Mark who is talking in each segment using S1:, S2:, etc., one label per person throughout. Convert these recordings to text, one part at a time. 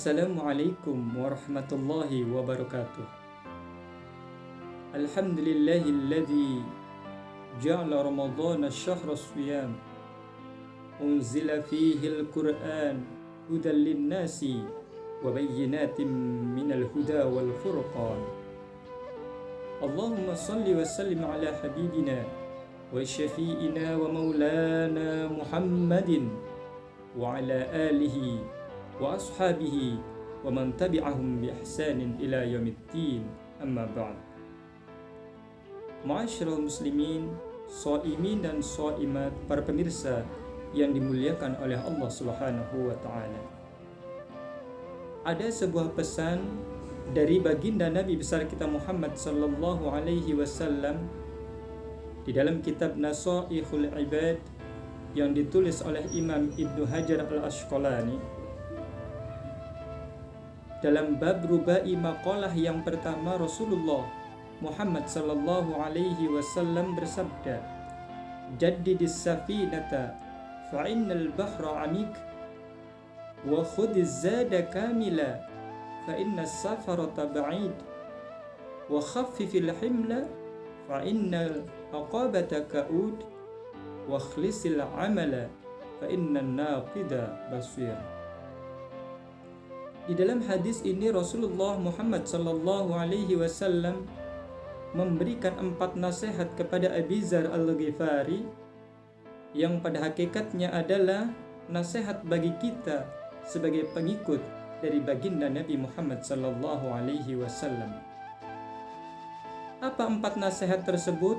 S1: Assalamualaikum warahmatullahi wabarakatuh. Alhamdulillahilladzi ja'ala ramadhana syahra shiyam unzila fihi al-Qur'an hudan lin-nasi wa bayyinatin minal huda wal furqan. Allahumma salli wa sallim ala habibina wa syafi'ina wa maulana Muhammadin wa ala alihi wa ashabihi wa man tabi'ahum bi ihsanin ila yaumiddin, amma ba'd. Ma'asyiral muslimin, shaimin dan shaimat, para pemirsa yang dimuliakan oleh Allah Subhanahu wa taala. Ada sebuah pesan dari baginda Nabi besar kita Muhammad sallallahu alaihi wasallam di dalam kitab Nasaihul Ibad yang ditulis oleh Imam Ibnu Hajar Al-Asqalani. Dalam bab rubai maqalah yang pertama, Rasulullah Muhammad sallallahu alaihi wasallam bersabda, "Jaddidis safinata fa innal bahra amik wa khudhiz zada kamila fa innas safarata ba'id wa khaffifil himla fa innal aqabata ka'ud wa khlisil amala fa innan naqida basir." Di dalam hadis ini Rasulullah Muhammad sallallahu alaihi wasallam memberikan 4 nasihat kepada Abi Dzar Al-Ghifari yang pada hakikatnya adalah nasihat bagi kita sebagai pengikut dari baginda Nabi Muhammad sallallahu alaihi wasallam. Apa 4 nasihat tersebut?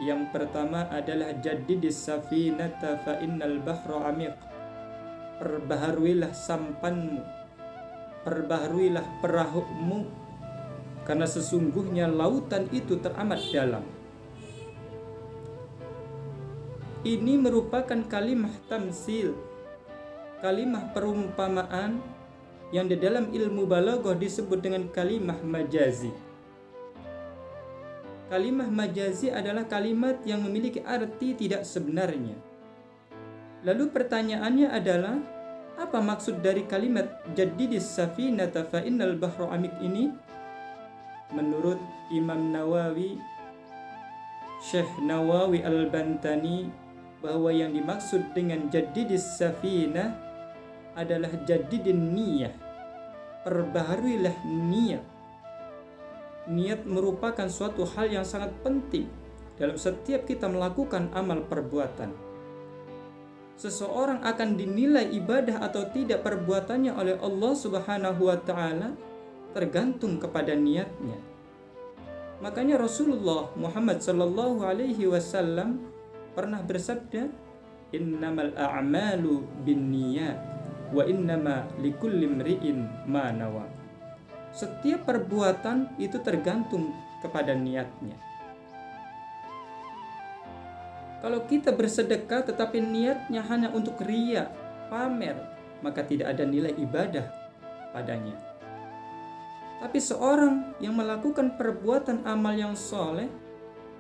S1: Yang pertama adalah jaddidis safinata fa innal bahra amiq. Perbaharuilah sampanmu, perbaharuilah perahumu, karena sesungguhnya lautan itu teramat dalam. Ini merupakan kalimah tamsil, kalimah perumpamaan yang di dalam ilmu balaghah disebut dengan kalimah majazi. Kalimah majazi adalah kalimat yang memiliki arti tidak sebenarnya. Lalu pertanyaannya adalah, apa maksud dari kalimat jaddidis safinata fa innal bahra amik ini? Menurut Imam Nawawi, Syekh Nawawi Al-Bantani, bahwa yang dimaksud dengan jaddidis safinah adalah jaddidin niyah. Perbaharuilah niat. Niat merupakan suatu hal yang sangat penting dalam setiap kita melakukan amal perbuatan. Seseorang akan dinilai ibadah atau tidak perbuatannya oleh Allah Subhanahu wa taala tergantung kepada niatnya. Makanya Rasulullah Muhammad sallallahu alaihi wasallam pernah bersabda, "Innamal a'malu binniyat wa innama likulli imri'in ma nawa." Setiap perbuatan itu tergantung kepada niatnya. Kalau kita bersedekah tetapi niatnya hanya untuk riya, pamer, maka tidak ada nilai ibadah padanya. Tapi seorang yang melakukan perbuatan amal yang soleh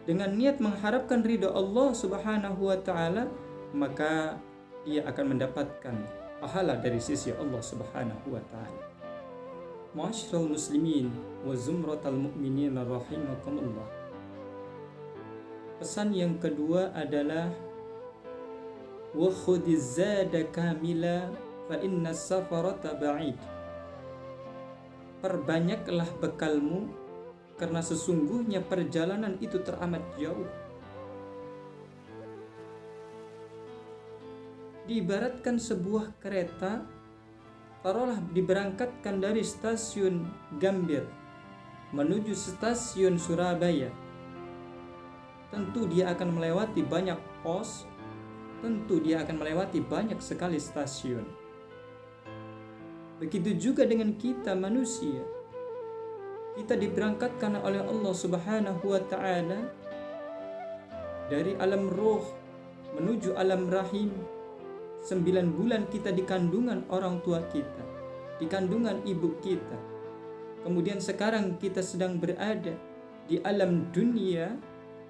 S1: dengan niat mengharapkan ridha Allah Subhanahu wa taala, maka dia akan mendapatkan pahala dari sisi Allah Subhanahu wa taala. Ma'asyiral muslimin wa zumratal mu'minin rahimakumullah. Pesan yang kedua adalah wa khudhiz zada kamila fa innas safarata ba'id. Perbanyaklah bekalmu karena sesungguhnya perjalanan itu teramat jauh. Diibaratkan sebuah kereta, taruhlah diberangkatkan dari stasiun Gambir menuju stasiun Surabaya. Tentu dia akan melewati banyak pos, tentu dia akan melewati banyak sekali stasiun. Begitu juga dengan kita manusia. Kita diberangkatkan oleh Allah Subhanahu wa taala dari alam roh menuju alam rahim. 9 bulan kita di kandungan orang tua kita, di kandungan ibu kita. Kemudian sekarang kita sedang berada di alam dunia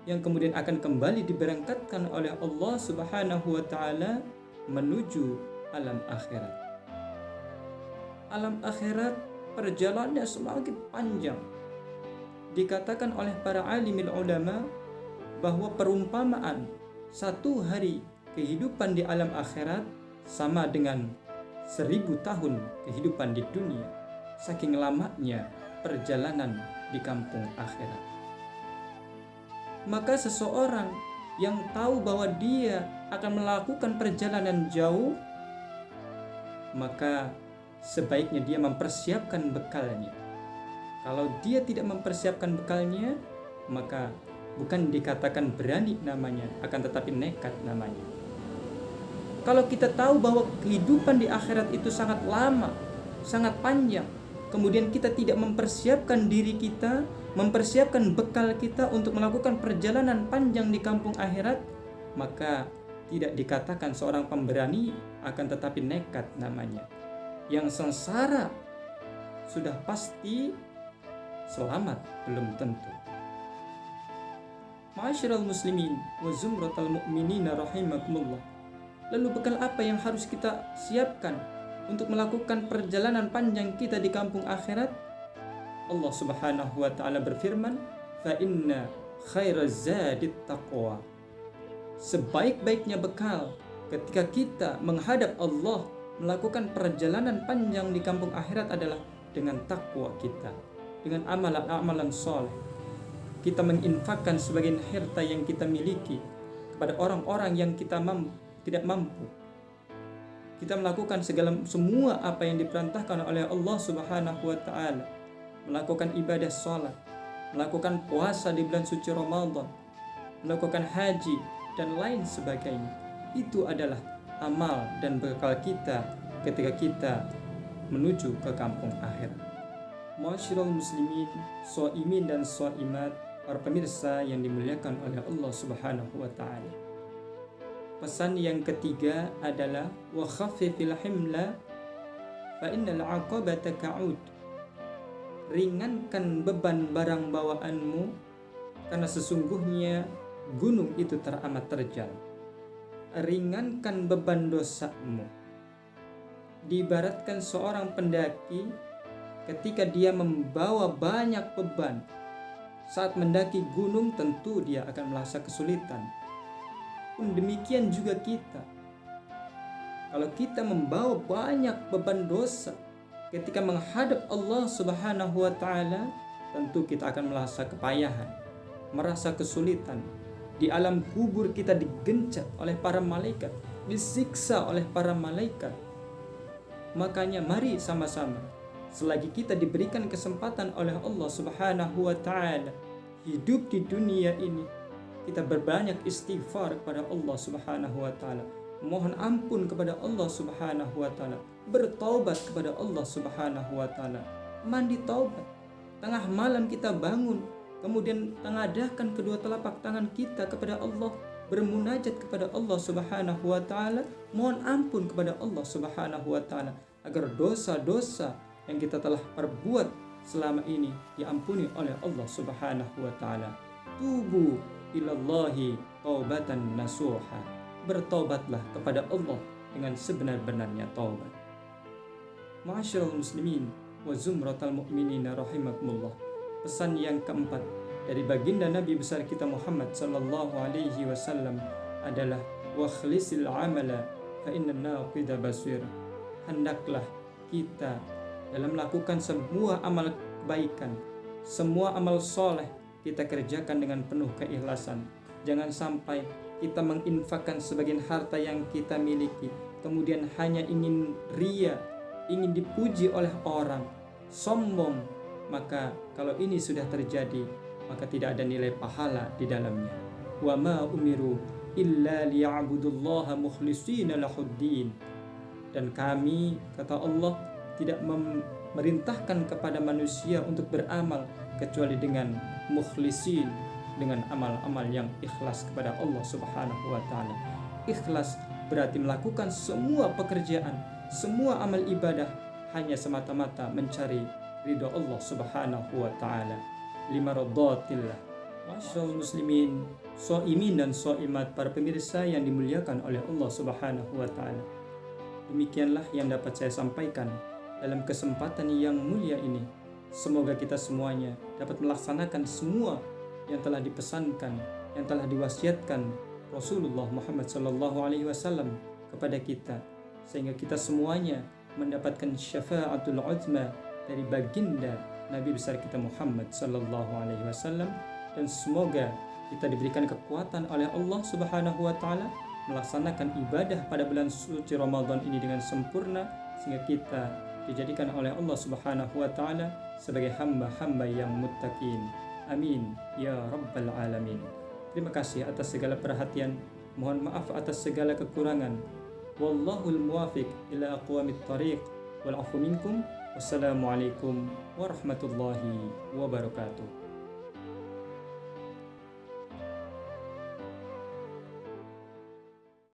S1: yang kemudian akan kembali diberangkatkan oleh Allah Subhanahu wa taala menuju alam akhirat. alam akhirat perjalanannya semakin panjang. Dikatakan oleh para alimil ulama bahwa perumpamaan 1 hari kehidupan di alam akhirat sama dengan 1000 tahun kehidupan di dunia. Saking lamanya perjalanan di kampung akhirat. Maka seseorang yang tahu bahwa dia akan melakukan perjalanan jauh, maka sebaiknya dia mempersiapkan bekalnya. Kalau dia tidak mempersiapkan bekalnya, maka bukan dikatakan berani namanya, akan tetapi nekat namanya. Kalau kita tahu bahwa kehidupan di akhirat itu sangat lama, sangat panjang, kemudian kita tidak mempersiapkan diri kita, mempersiapkan bekal kita untuk melakukan perjalanan panjang di kampung akhirat, maka tidak dikatakan seorang pemberani, akan tetapi nekat namanya. Yang sengsara sudah pasti, selamat belum tentu. Ma'asyiral muslimin wa zumratal mu'minina rahimakumullah. Lalu bekal apa yang harus kita siapkan untuk melakukan perjalanan panjang kita di kampung akhirat? Allah Subhanahu wa taala berfirman, "Fa inna khairaz zadit taqwa." Sebaik-baiknya bekal ketika kita menghadap Allah melakukan perjalanan panjang di kampung akhirat adalah dengan takwa kita, dengan amalan-amalan soleh. Kita menginfakkan sebagian harta yang kita miliki kepada orang-orang yang kita tidak mampu. Kita melakukan semua apa yang diperintahkan oleh Allah Subhanahu wa taala. Melakukan ibadah salat, melakukan puasa di bulan suci Ramadan, melakukan haji dan lain sebagainya. Itu adalah amal dan bekal kita ketika kita menuju ke kampung akhirat. Ma'asyiral muslimin, shaimin dan shaimat, para pemirsa yang dimuliakan oleh Allah Subhanahu wa taala. Pesan yang ketiga adalah wa khaffifil himla fa innal 'aqabata ka'ud. Ringankan beban barang bawaanmu karena sesungguhnya gunung itu teramat terjal. Ringankan beban dosamu. Diibaratkan seorang pendaki ketika dia membawa banyak beban, saat mendaki gunung tentu dia akan merasa kesulitan. Pun demikian juga kita. Kalau kita membawa banyak beban dosa ketika menghadap Allah Subhanahu wa taala, tentu kita akan merasa kepayahan, merasa kesulitan. Di alam kubur kita digencet oleh para malaikat, disiksa oleh para malaikat. Makanya mari sama-sama, selagi kita diberikan kesempatan oleh Allah Subhanahu wa taala hidup di dunia ini, kita berbanyak istighfar kepada Allah Subhanahu wa taala, mohon ampun kepada Allah Subhanahu wa taala, bertaubat kepada Allah Subhanahu wa taala, mandi taubat. Tengah malam kita bangun, kemudian tengadahkan kedua telapak tangan kita kepada Allah, bermunajat kepada Allah Subhanahu wa taala, mohon ampun kepada Allah Subhanahu wa taala agar dosa-dosa yang kita telah perbuat selama ini diampuni oleh Allah Subhanahu wa taala. Tubu ilallahi taubatan nasuha. Bertaubatlah kepada Allah dengan sebenar-benarnya taubat. Ma'asyiral muslimin wa zumratal mu'minina rahimakumullah. Pesan yang keempat dari baginda Nabi besar kita Muhammad sallallahu alaihi wasallam adalah wa khlisil amala fa inna naqida basir. Hendaklah kita dalam melakukan semua amal kebaikan, semua amal soleh, kita kerjakan dengan penuh keikhlasan. Jangan sampai kita menginfakkan sebagian harta yang kita miliki, kemudian hanya ingin ria, ingin dipuji oleh orang, sombong. Maka kalau ini sudah terjadi, maka tidak ada nilai pahala di dalamnya. Wa ma umiru illa liya'budullaha mukhlishina lahuddin. Dan kami, kata Allah, tidak memerintahkan kepada manusia untuk beramal kecuali dengan mukhlisin, dengan amal-amal yang ikhlas kepada Allah Subhanahu wa taala. Ikhlas berarti melakukan semua pekerjaan, semua amal ibadah hanya semata-mata mencari ridha Allah Subhanahu wa taala. Limaradatillah. Masyaallah muslimin, shaimin dan shaimat, para pemirsa yang dimuliakan oleh Allah Subhanahu wa taala. Demikianlah yang dapat saya sampaikan dalam kesempatan yang mulia ini. Semoga kita semuanya dapat melaksanakan semua yang telah dipesankan, yang telah diwasiatkan Rasulullah Muhammad SAW kepada kita, sehingga kita semuanya mendapatkan syafaatul uzma dari baginda Nabi besar kita Muhammad SAW. Dan semoga kita diberikan kekuatan oleh Allah Subhanahu wa taala melaksanakan ibadah pada bulan suci Ramadan ini dengan sempurna, sehingga kita dijadikan oleh Allah Subhanahu wa taala sebagai hamba-hamba yang muttaqin. Amin ya rabbal alamin. Terima kasih atas segala perhatian. Mohon maaf atas segala kekurangan. Wallahul muwafiq ila aqwamit thariq. Wal afu minkum. Wassalamualaikum warahmatullahi wabarakatuh.